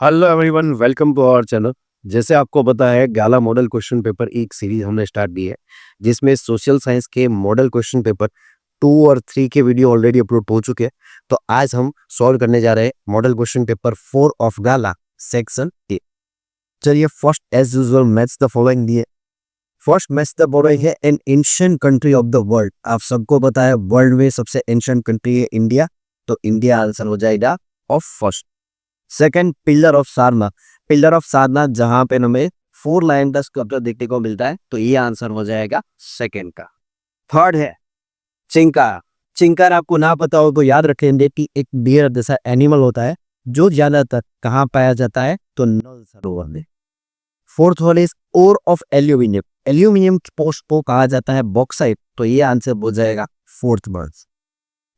Hello everyone, welcome to our channel. जैसे आपको पता है, गाला मॉडल क्वेश्चन पेपर एक सीरीज हमने स्टार्ट की है, जिसमें सोशल साइंस के मॉडल क्वेश्चन पेपर 2 और 3 के वीडियो ऑलरेडी अपलोड हो चुके हैं। तो आज हम सॉल्व करने जा रहे हैं model question paper 4 of Gala section A. चलिए, first as usual match the following दिए। फर्स्ट मैथ्स द फॉलोइंग है an ancient country of the world. आप सबको पता है वर्ल्ड में सबसे एंशिएंट कंट्री है इंडिया, तो इंडिया आंसर हो जाएगा of first. Second, pillar of Sarnath. Pillar of Sarnath जहां पे हमें 4 लाइन का स्कल्पचर देखने को मिलता है, तो ये आंसर हो जाएगा सेकंड का। थर्ड है चिंकार। चिंकार आपको ना पता हो तो याद रखेंगे कि एक डियर जैसा एनिमल होता है जो ज्यादातर कहाँ पाया जाता है, तो नल सरोवर में। Fourth one is ore of aluminium. Aluminium की पोस्ट को कहा जाता है बॉक्साइट, तो ये आंसर हो जाएगा fourth one.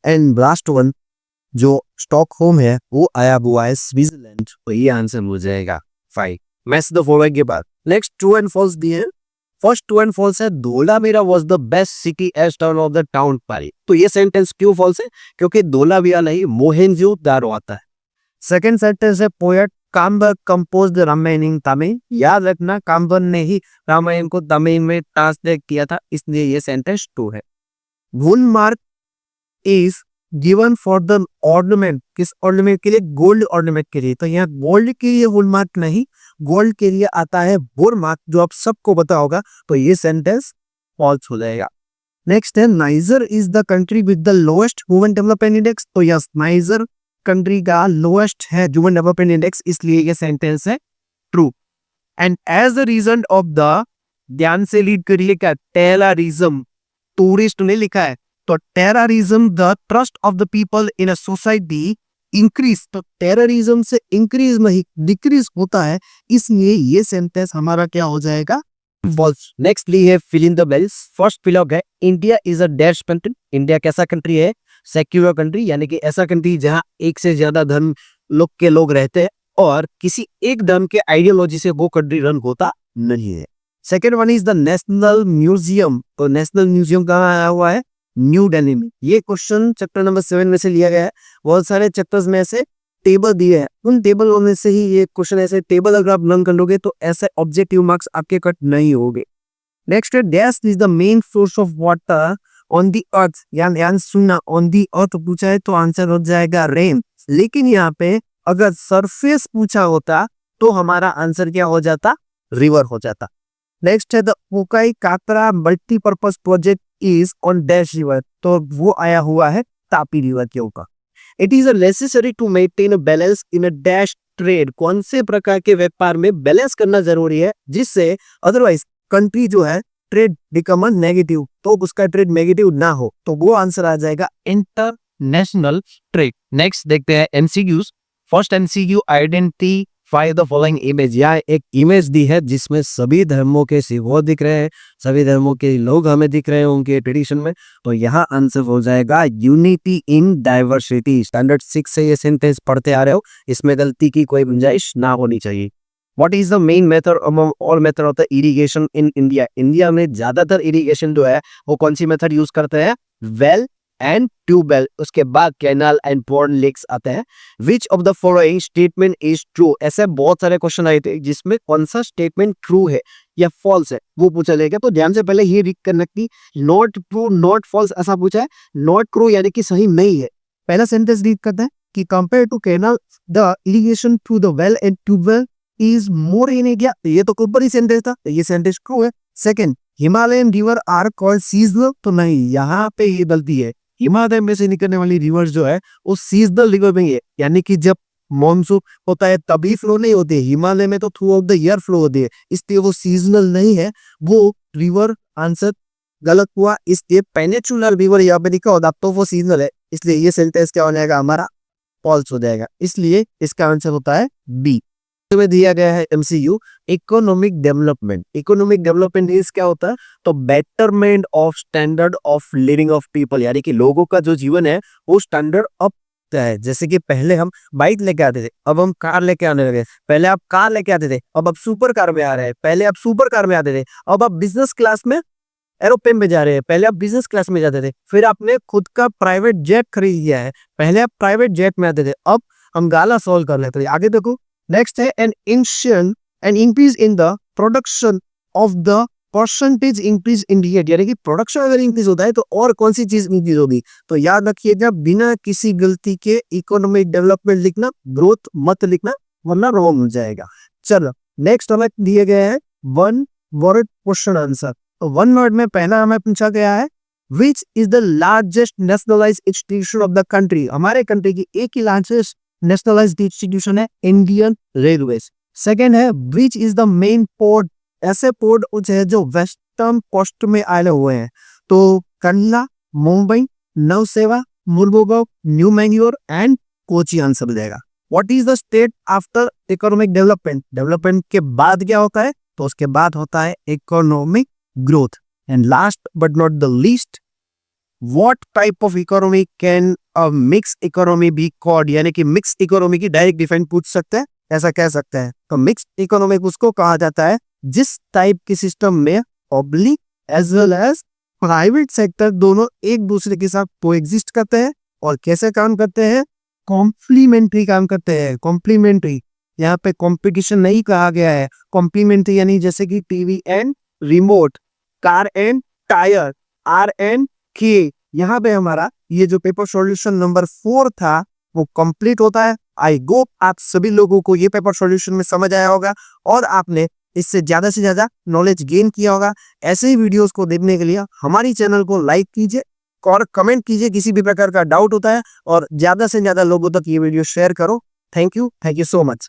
And last one जो स्टॉकहोम है वो आया हुआ है स्विट्जरलैंड, तो ये आंसर हो जाएगा 5। मैथ्स द फॉलोइंग के बाद नेक्स्ट ट्रू एंड फॉल्स दिए। फर्स्ट ट्रू एंड फॉल्स है Dholavira was the best city as town of the town पारी। तो ये सेंटेंस क्यों फॉल्स है? क्योंकि धोलावीरा नहीं, मोहेंजोदारो आता है। सेकंड सेंटेंस है poet Kambar compose the Ramayana in Tamil. याद रखना, काम्बर ने ही रामायण को तमिल में ट्रांसलेट किया था, इसलिए ये सेंटेंस ट्रू है। Wool mark is given for the ornament. किस ऑर्नामेंट के लिए? गोल्ड ऑर्नामेंट के लिए। तो यहाँ गोल्ड के लिए वुल मार्क नहीं, गोल्ड के लिए आता है बोर मार्क, जो आप सबको पता होगा, तो ये सेंटेंस फॉल्स हो जाएगा। नेक्स्ट है Niger is the country with the lowest human development index. तो यस, नाइजर कंट्री का लोएस्ट है ह्यूमन डेवलपमेंट इंडेक्स, इसलिए ये सेंटेंस है true. And as a reason of the, ध्यान से लीड करिए, क्या टेररिज्म, टूरिस्ट ने लिखा है, तो terrorism the trust of the people in a society increase. तो टेररिज्म से इंक्रीज नहीं डिक्रीज होता है, इसलिए ये सेंटेंस हमारा क्या हो जाएगा? फॉल्स। नेक्स्टली है fill in the blanks. First फिलॉग है India is a dash country. India कैसा कंट्री है? सेक्युलर कंट्री, यानी कि ऐसा कंट्री जहां एक से ज्यादा धर्म के लोग रहते हैं और किसी एक धर्म के आइडियोलॉजी से वो कंट्री रन होता नहीं है। Second one is the national museum. तो नेशनल म्यूजियम कहाँ आया हुआ है? न्यू दिल्ली में। ये क्वेश्चन चैप्टर नंबर 7 में से लिया गया है। बहुत सारे चैप्टर्स में ऐसे टेबल दिए हैं, उन टेबल में से ही ये क्वेश्चन, ऐसे टेबल अगर आप लर्न कर लोगे तो ऐसे ऑब्जेक्टिव मार्क्स आपके कट नहीं होंगे। नेक्स्ट है dash is the main source of water on the earth. ध्यान सुनना, ऑन दी अर्थ पूछा है तो आंसर हो जाएगा रेन। लेकिन यहाँ पे अगर सरफेस पूछा होता तो हमारा आंसर क्या हो जाता? रिवर हो जाता। नेक्स्ट है द ओकाई कातरा multipurpose project is on dash river. तो वो आया हुआ है तापी रिवर के ऊपर। It is necessary to maintain balance in a dash trade. कौन से प्रकार के व्यापार में बैलेंस करना जरूरी है, जिससे अदरवाइज कंट्री जो है ट्रेड बिकम नेगेटिव, तो उसका ट्रेड नेगेटिव ना हो, तो वो आंसर आ जाएगा इंटरनेशनल ट्रेड। नेक्स्ट देखते हैं MCQs. First MCQ identify the following image. यहाँ एक इमेज दी है जिसमें सभी धर्मों के सिंबल दिख रहे हैं, सभी धर्मों के लोग हमें दिख रहे हैं उनके ट्रेडिशन में, तो यहाँ आंसर हो जाएगा यूनिटी इन डाइवर्सिटी। स्टैंडर्ड 6 से ये सेंटेंस पढ़ते आ रहे हो, इसमें गलती की कोई गुंजाइश ना होनी चाहिए। What is the main method among all method of the irrigation in India? India में ज्यादातर इरिगेशन जो है वो कौन सी मेथड यूज करते हैं? वेल एंड ट्यूबवेल, उसके बाद कैनाल एंड पॉन्ड लेक्स आते हैं। Which of the following statement is true? ऐसे बहुत सारे क्वेश्चन आए थे जिसमें कौन सा स्टेटमेंट ट्रू है या फॉल्स है वो पूछा जाएगा। तो ध्यान से पहले ये रीड करना कि नॉट ट्रू नॉट फॉल्स ऐसा पूछा है। नॉट ट्रू यानी कि सही नहीं है। पहला सेंटेंस रीड करते हैं कि compare to canal the irrigation through the well and tubewell is more in India. ये तो ऊपर ही सेंटेंस था, तो ये सेंटेंस ट्रू है। Second, Himalayan river are called seasonal. तो नहीं, यहाँ पे ये गलती है। हिमालय में से निकलने वाली रिवर जो है वो सीजनल रिवर में है, यानी कि जब मॉनसून होता है तभी फ्लो नहीं होती है। हिमालय में तो through out the year flow होती है, इसलिए वो सीजनल नहीं है। वो रिवर आंसर गलत हुआ, इसलिए पेनिनसुलर रिवर यहाँ पे लिखा होता तो वो सीजनल है, इसलिए ये सेंटेंस क्या हो जाएगा? हमारा फॉल्स हो जाएगा। इसलिए इसका आंसर होता है बी। में दिया गया है MCU economic development. Economic development is क्या होता है? तो betterment of standard of living of people, यानी कि लोगों का जो जीवन है वो स्टैंडर्ड अप है। जैसे कि पहले हम बाइक लेके आते थे, अब हम कार लेके आने लगे। पहले आप कार लेके आते थे, अब आप सुपर कार में आ रहे हैं। पहले आप सुपर कार में आते थे, अब आप बिजनेस क्लास में एरोप्लेन में जा रहे हैं। पहले आप बिजनेस क्लास में जाते थे, फिर आपने खुद का प्राइवेट जेट खरीद लिया है। पहले आप प्राइवेट जेट में आते थे, अब हम गाला सॉल्व कर लेते थे। आगे देखो, नेक्स्ट है an increase in the production of the percentage increase in rate, यानी कि प्रोडक्शन अगर इंक्रीज होता है तो और कौन सी चीज इंक्रीज होगी। तो याद रखिएगा बिना किसी गलती के इकोनॉमिक डेवलपमेंट लिखना, ग्रोथ मत लिखना वरना रॉन्ग हो जाएगा। चलो नेक्स्ट हमें दिए गए हैं वन वर्ड क्वेश्चन आंसर। तो वन वर्ड में पहला हमें पूछा गया है which is the largest nationalised institution of the country. हमारे कंट्री की एक ही लार्जेस्ट नेशनलाइज्ड इंस्टीट्यूशन है इंडियन रेलवेज। सेकेंड है which is the main port, ऐसे पोर्ट कुछ है जो वेस्टर्न कोस्ट में आए हुए हैं। तो Kandla, Mumbai, Nhava Sheva, Mormugao, New Mangalore and Kochi answer हो जाएगा। What is the state after economic development, development के बाद क्या होता है, तो उसके बाद होता है economic growth. And last but not the least, what type of economy can a mix economy be called, यानी कि मिक्स इकोनॉमी की डायरेक्ट डिफाइन पूछ सकते हैं, ऐसा कह सकते हैं। तो मिक्स इकोनॉमिक उसको कहा जाता है जिस टाइप के सिस्टम में public as well as private sector दोनों एक दूसरे के साथ कोएग्जिस्ट करते हैं और कैसे काम करते हैं, कॉम्प्लीमेंट्री काम करते हैं। कॉम्प्लीमेंट्री, यहाँ पे कंपटीशन नहीं कहा गया है, कॉम्प्लीमेंट्री यानी जैसे कि TV and remote, car and tyre, R and K. यहाँ पे हमारा ये जो पेपर सॉल्यूशन नंबर 4 था वो कंप्लीट होता है। आई होप आप सभी लोगों को ये पेपर सॉल्यूशन में समझ आया होगा और आपने इससे ज्यादा से ज्यादा नॉलेज गेन किया होगा। ऐसे ही वीडियोस को देखने के लिए हमारी चैनल को लाइक कीजिए और कमेंट कीजिए किसी भी प्रकार का डाउट होता है और ज्यादा से ज्यादा लोगों तक ये वीडियो शेयर करो। Thank you so much.